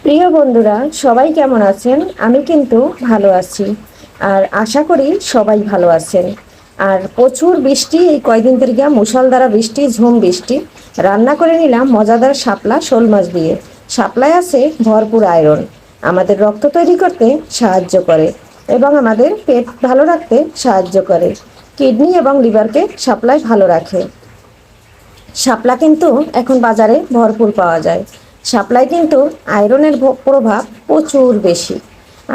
প্রিয় বন্ধুরা, সবাই কেমন আছেন? আমি কিন্তু ভালো আছি। আর আশা করি সবাই ভালো আছেন। আর প্রচুর বৃষ্টি, এই কয়দিন থেকে মুষলধারা বৃষ্টি, ঝুম বৃষ্টি। রান্না করে নিলাম মজাদার শাপলা শোল মাছ দিয়ে। শাপলায় আছে ভরপুর আয়রন, আমাদের রক্ত তৈরি করতে সাহায্য করে এবং আমাদের পেট ভালো রাখতে সাহায্য করে। কিডনি এবং লিভারকে শাপলায় ভালো রাখে। শাপলা কিন্তু এখন বাজারে ভরপুর পাওয়া যায়। শাপলায় কিন্তু আয়রনের প্রভাব প্রচুর বেশি।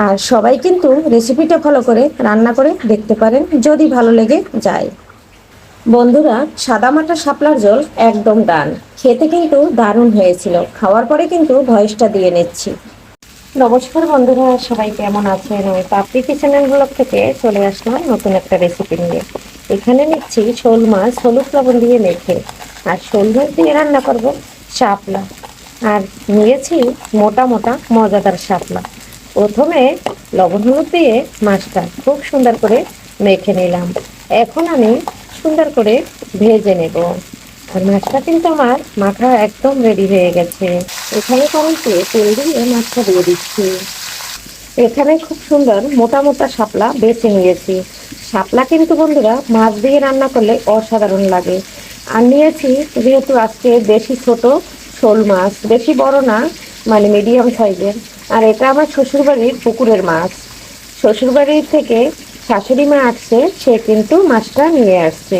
আর সবাই কিন্তু রেসিপিটা ফলো করে রান্না করে দেখতে পারেন, যদি ভালো লেগে যায়। বন্ধুরা, সাদামাটা শাপলার ঝোল একদম ডান। খেতে কিন্তু দারুণ হয়েছিল। খাওয়ার পরে কিন্তু ভয়েসটা দিয়ে নিচ্ছি। নমস্কার বন্ধুরা, সবাই কেমন আছেন? আমি পাপড়ি কিচেনের ব্লগ থেকে চলে আসলাম নতুন একটা রেসিপি নিয়ে। এখানে নিচ্ছি শোল মাছ হলুদ লবণ দিয়ে মেখে, আর শোল মাছ দিয়ে রান্না করব শাপলা। আর নিয়েছি মোটা মোটা মজাদার শাপলা। প্রথমে লবণ হলুদ দিয়ে মাছটা খুব সুন্দর করে মেখে নিলাম। এখন আমি সুন্দর করে ভেজে নেব। আর মাছটা কিন্তু আমার মাখা একদম রেডি হয়ে গেছে। এখানে কড়াইতে তেল দিয়ে মাছটা দিয়ে দিচ্ছি। এখানে খুব সুন্দর মোটা মোটা শাপলা বেছে নিয়েছি। শাপলা কিন্তু বন্ধুরা মাছ দিয়ে রান্না করলে অসাধারণ লাগে। আর নিয়েছি যেহেতু আজকে বেশি ছোট শোল মাছ, বেশি বড় না, মানে মিডিয়াম সাইজের। আর এটা আমার শ্বশুরবাড়ির পুকুরের মাছ। শ্বশুরবাড়ির থেকে শাশুড়ি মা আসছে, সে কিন্তু মাছটা নিয়ে আসছে।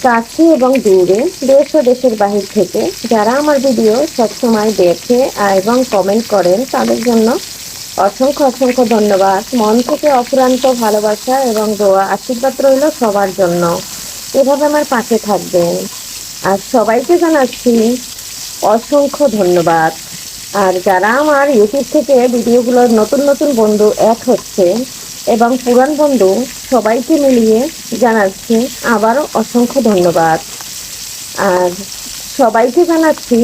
কাছে এবং দূরে, দেশ ও দেশের বাহির থেকে যারা আমার ভিডিও সবসময় দেখে এবং কমেন্ট করেন, তাদের জন্য অসংখ্য অসংখ্য ধন্যবাদ। মন থেকে অফুরান্ত ভালোবাসা এবং দোয়া আশীর্বাদ রইল সবার জন্য। এভাবে আমার পাশে থাকবেন। আর সবাইকে জানাচ্ছি অসংখ্য ধন্যবাদ। আর যারা আমার ইউটিউব থেকে ভিডিওগুলোর নতুন নতুন বন্ধু অ্যাড হচ্ছে এবং পুরান বন্ধু, সবাইকে মিলিয়ে জানাচ্ছি আবারও অসংখ্য ধন্যবাদ। আর সবাইকে জানাচ্ছি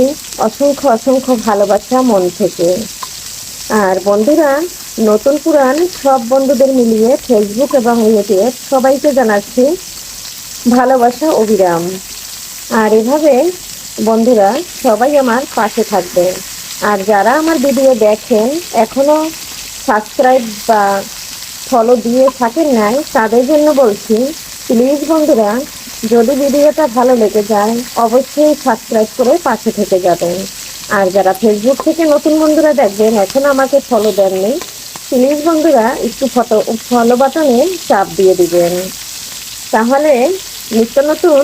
অসংখ্য অসংখ্য ভালোবাসা মন থেকে। আর বন্ধুরা, নতুন পুরান সব বন্ধুদের মিলিয়ে ফেসবুক এবং ইউটিউব সবাইকে জানাচ্ছি ভালোবাসা অবিরাম। আর এভাবে বন্ধুরা সবাই আমার পাশে থাকবে। আর যারা আমার ভিডিও দেখেন এখনো সাবস্ক্রাইব বা ফলো দিয়ে থাকেন নাই, তাদের জন্য বলছি, প্লিজ বন্ধুরা, যদি ভিডিওটা ভালো লেগে যায় অবশ্যই সাবস্ক্রাইব করে পাশে থেকে যাবেন। আর যারা ফেসবুক থেকে নতুন বন্ধুরা দেখবেন, এখন আমাকে ফলো দেননি, প্লিজ বন্ধুরা একটু ফলো বাটনে চাপ দিয়ে দিবেন। তাহলে নিত্য নতুন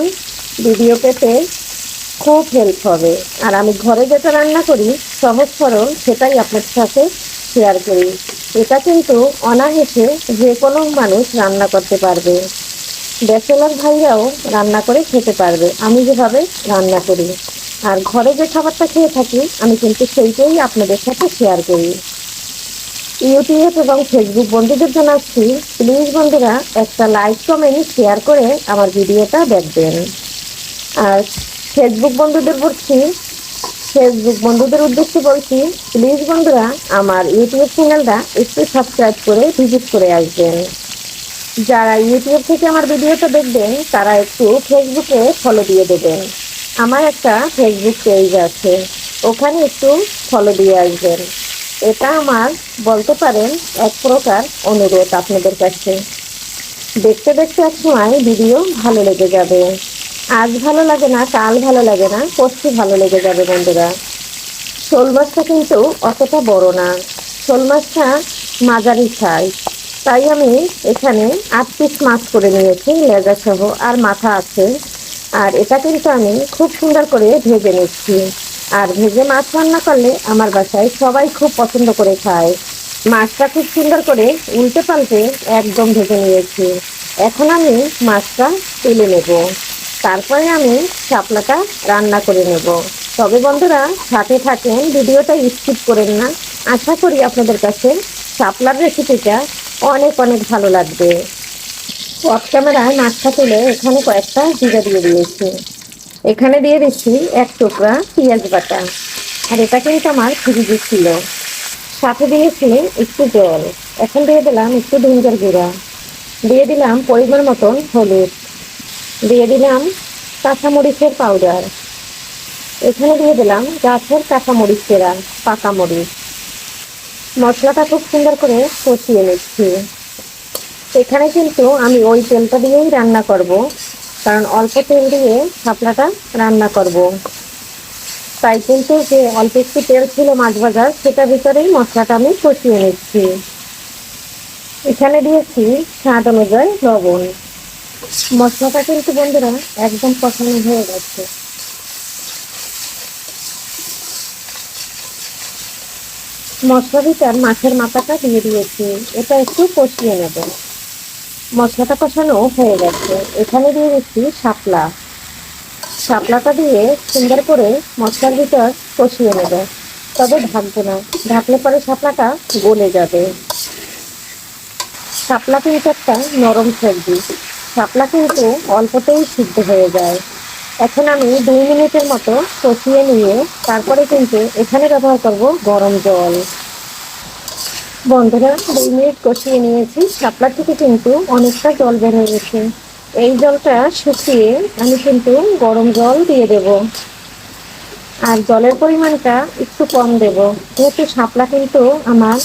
ভিডিও পেতে খুব হেল্প হবে। আর আমি ঘরে যেটা রান্না করি সহজ সরল, সেটাই আপনাদের সাথে শেয়ার করি। এটা কিন্তু অনায়াসে যে কোনো মানুষ রান্না করতে পারবে। ব্যাচেলর ভাইরাও রান্না করে খেতে পারবে আমি যেভাবে রান্না করি। আর ঘরে যে খাবারটা খেয়ে থাকি আমি কিন্তু সেইটাই আপনাদের সাথে শেয়ার করি। ইউটিউব এবং ফেসবুক বন্ধুদের জানাচ্ছি, প্লিজ বন্ধুরা একটা লাইক কমেন্ট শেয়ার করে আমার ভিডিওটা দেখবেন। আর ফেসবুক বন্ধুদের বলছি, ফেসবুক বন্ধুদের উদ্দেশ্যে বলছি, প্লিজ বন্ধুরা আমার ইউটিউব চ্যানেলটা একটু সাবস্ক্রাইব করে ভিজিট করে আসবেন। যারা ইউটিউব থেকে আমার ভিডিওটা দেখবেন তারা একটু ফেসবুকে ফলো দিয়ে দেবেন। আমার একটা ফেসবুক পেজ আছে, ওখানে একটু ফলো দিয়ে আসবেন। এটা আমার বলতে পারেন এক প্রকার অনুরোধ আপনাদের কাছে। দেখতে দেখতে এক সময় ভিডিও ভালো লেগে যাবে। আজ ভালো লাগে না, কাল ভালো লাগে না, পরশু ভালো লেগে যাবে বন্ধুরা। শোল মাছটা কিন্তু অতটা বড় না, শোল মাছটা মাঝারি সাইজ। তাই আমি এখানে 8 পিস মাছ করে নিয়েছি, লেজা সহ, আর মাথা আছে। আর এটা কিন্তু আমি খুব সুন্দর করে ভেজে নিচ্ছি। আর ভেজে মাছ রান্না করলে আমার বাসায় সবাই খুব পছন্দ করে খায়। মাছটা খুব সুন্দর করে উল্টে পাল্টে একদম ভেজে নিয়েছি। এখন আমি মাছটা তুলে নেব, তারপরে আমি শাপলাটা রান্না করে নেব। তবে বন্ধুরা সাথে থাকেন, ভিডিওটা স্কিপ করেন না। আশা করি আপনাদের কাছে শাপলার রেসিপিটা অনেক অনেক ভালো লাগবে। অফ ক্যামেরায় মাছটা তুলে এখানে কয়েকটা জিরা দিয়ে দিয়েছি। এখানে দিয়ে দিচ্ছি 1 টুকরা পেঁয়াজ বাটা। আর এটা কিন্তু আমার ফ্রিজে ছিল। সাথে দিয়েছি একটু জল। এখন দিয়ে দিলাম একটু ধনিয়ার গুঁড়া, দিয়ে দিলাম পরিমাণ মতন হলুদ, দিয়ে দিলাম কাঁচামরিচের পাউডার, এখানে দিয়ে দিলাম গাছের কাঁচা মরিচ চেরা, পাকা মরিচ। মশলাটা খুব সুন্দর করে কষিয়ে নিচ্ছি। এখানে কিন্তু আমি ওই তেলটা দিয়েই রান্না করব, কারণ অল্প তেল দিয়ে শাপলাটা রান্না করব। তাই কিন্তু যে অল্প একটু তেল ছিল মাছ ভাজার, সেটার ভিতরেই মশলাটা আমি কষিয়ে নিচ্ছি। এখানে দিয়েছি স্বাদ অনুযায়ী লবণ। মশলাটা কিন্তু বন্ধুরা একদম কষানো হয়ে গেছে। মশলা ভিতর মাছের মাথাটা দিয়ে দিয়েছি, এটা একটু কষিয়ে নেব। মশলাটা কষানো হয়ে গেছে। এখানে দিয়ে দিচ্ছি শাপলা। শাপলাটা দিয়ে সুন্দর করে মশলার ভিতর কষিয়ে নেব, তবে ঢাকবো না, ঢাকলে পরে শাপলাটা গলে যাবে। শাপলা কিন্তু একটা নরম সবজি, শাপলা কিন্তু অল্পতেই সিদ্ধ হয়ে যায়। এখন আমি 2 মিনিটের মতো কষিয়ে নিয়ে তারপরে কিন্তু এখানে ব্যবহার করব গরম জল। বন্ধুরা 2 মিনিট কষিয়ে নিয়েছি, শাপলা থেকে কিন্তু অনেকটা জল বের হয়ে গেছে। এই জলটা শুকিয়ে আমি কিন্তু গরম জল দিয়ে দেব, আর জলের পরিমাণটা একটু কম দেব, যেহেতু শাপলা কিন্তু আমার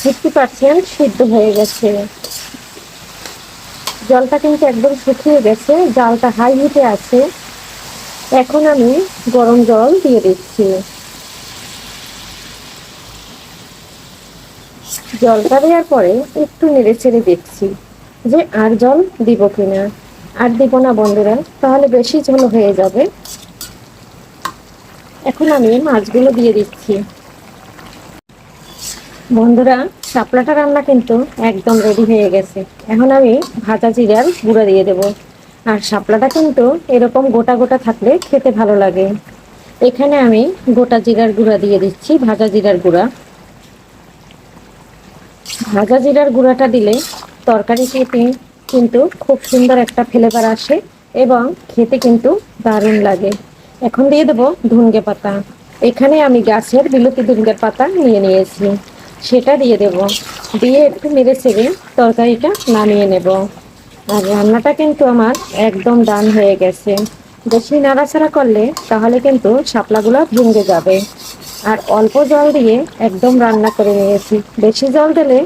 50% সিদ্ধ হয়ে গেছে। জলটা কিন্তু একদম শুকিয়ে গেছে, জালটা হাই হিটে আছে। এখন আমি গরম জল দিয়ে দিচ্ছি। জলটা দেওয়ার পরে একটু নেড়ে ছেড়ে দেখছি যে আর জল দিব কিনা। আর দিব না বন্ধুরা, তাহলে বেশি ঝোল হয়ে যাবে। এখন আমি মাছগুলো দিয়ে দিচ্ছি। বন্ধুরা শাপলাটা রান্না কিন্তু একদম রেডি হয়ে গেছে। এখন আমি ভাজা জিরার গুঁড়া দিয়ে দেব। আর শাপলাটা কিন্তু এরকম গোটা গোটা থাকলে খেতে ভালো লাগে। এখানে আমি গোটা জিরার গুঁড়া দিয়ে দিচ্ছি, ভাজা জিরার গুঁড়া। ভাজা জিরার গুঁড়াটা দিলে তরকারি খেতে কিন্তু খুব সুন্দর একটা ফ্লেভার আসে এবং খেতে কিন্তু দারুণ লাগে। এখন দিয়ে দেবো ধনিয়া পাতা। এখানে আমি গাছের বিলতি ধনিয়া পাতা নিয়ে নিয়েছি, সেটা দিয়ে দেব। দিয়ে একটু নেড়ে চেড়ে তরকারিটা নামিয়ে নেব। আর রান্নাটা কিন্তু আমার একদম ডান হয়ে গেছে। বেশি নাড়াচাড়া করলে তাহলে কিন্তু শাপলাগুলো ভেঙে যাবে। আর অল্প জল দিয়ে একদম রান্না করে নিয়েছি। বেশি জল দিলে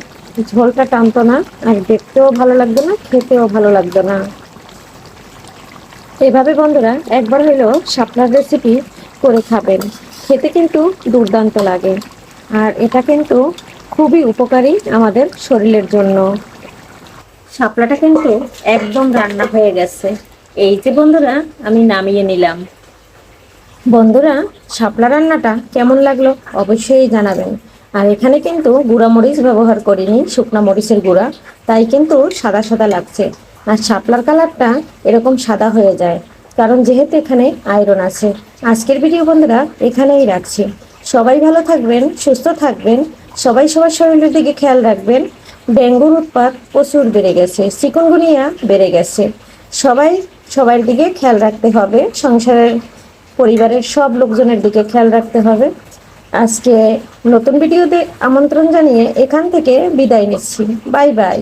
ঝোলটা টানতো না, আর দেখতেও ভালো লাগবে না, খেতেও ভালো লাগবে না। এভাবে বন্ধুরা একবার হলেও শাপলার রেসিপি করে খাবেন, খেতে কিন্তু দুর্দান্ত লাগে। আর এটা কিন্তু খুবই উপকারী আমাদের শরীরের জন্য। শাপলাটা কিন্তু একদম রান্না হয়ে গেছে। এই যে বন্ধুরা আমি নামিয়ে নিলাম। বন্ধুরা শাপলা রান্নাটা কেমন লাগলো অবশ্যই জানাবেন। আর এখানে কিন্তু গুঁড়া মরিচ ব্যবহার করিনি, শুকনা মরিচের গুঁড়া, তাই কিন্তু সাদা সাদা লাগছে। আর শাপলার কালারটা এরকম সাদা হয়ে যায়, কারণ যেহেতু এখানে আয়রন আছে। আজকের ভিডিও বন্ধুরা এখানেই রাখছি। সবাই ভালো থাকবেন, সুস্থ থাকবেন। সবাই সবার শরীরের দিকে খেয়াল রাখবেন। ডেঙ্গুর উৎপাত প্রচুর বেড়ে গেছে, চিকুনগুনিয়া বেড়ে গেছে। সবাই সবার দিকে খেয়াল রাখতে হবে, সংসারের পরিবারের সব লোকজনের দিকে খেয়াল রাখতে হবে। আজকে নতুন ভিডিওতে আমন্ত্রণ জানিয়ে এখান থেকে বিদায় নিচ্ছি। Bye bye.